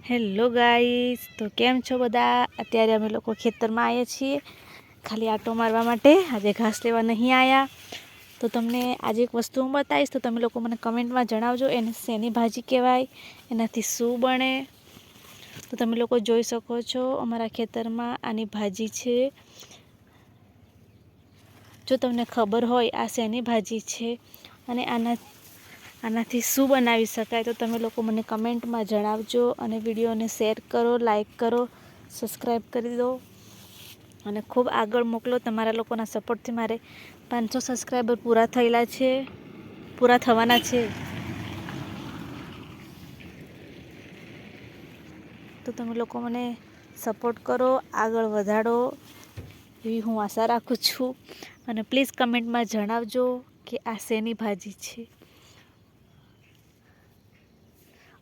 Hello guys, તો કેમ છો બધા? અત્યારે અમે લોકો ખેતરમાં આવ્યા છીએ ખાલી આટો મારવા માટે. આજે ઘાસ લેવા નહીં આવ્યા. તો તમને આજે એક વસ્તુ હું બતાવીશ, તો તમે લોકો મને કમેન્ટમાં જણાવજો એને શેની ભાજી કહેવાય, એનાથી શું બને. તો તમે લોકો જોઈ શકો છો અમારા ખેતરમાં આની ભાજી છે. જો તમને ખબર હોય આ શેની ભાજી છે અને આનાથી શું બનાવી શકાય, તો તમે લોકો મને કમેન્ટમાં જણાવજો. અને વિડીયોને શેર કરો, લાઈક કરો, સબસ્ક્રાઈબ કરી દો અને ખૂબ આગળ મોકલો. તમારા લોકોના સપોર્ટથી મારે 500 સબસ્ક્રાઈબર પૂરા થવાના છે. તો તમે લોકો મને સપોર્ટ કરો, આગળ વધારો એવી હું આશા રાખું છું. અને પ્લીઝ કમેન્ટમાં જણાવજો કે આ શેની ભાજી છે.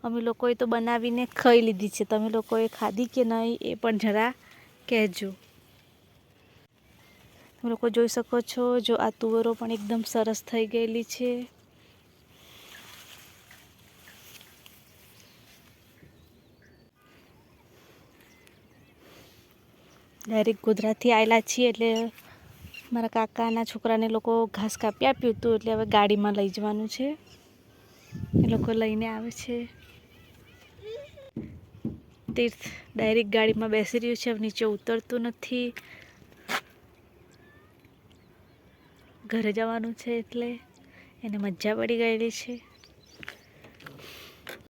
અમે લોકોએ તો બનાવીને ખાઈ લીધી છે. તમે લોકોએ ખાધી કે નહીં એ પણ જરા કહેજો. તમે લોકો જોઈ શકો છો, જો આ તુવેરો પણ એકદમ સરસ થઈ ગયેલી છે. ડાયરેક્ટ ગોધરાથી આવેલા છીએ એટલે મારા કાકાના છોકરાને લોકો ઘાસ કાપી આપ્યું હતું, એટલે હવે ગાડીમાં લઈ જવાનું છે. એ લોકો લઈને આવે છે. તીર્થ ડાયરેક્ટ ગાડીમાં બેસી રહ્યું છે, નીચે ઉતરતું નથી. ઘરે જવાનું છે એટલે એને મજા પડી ગયેલી છે.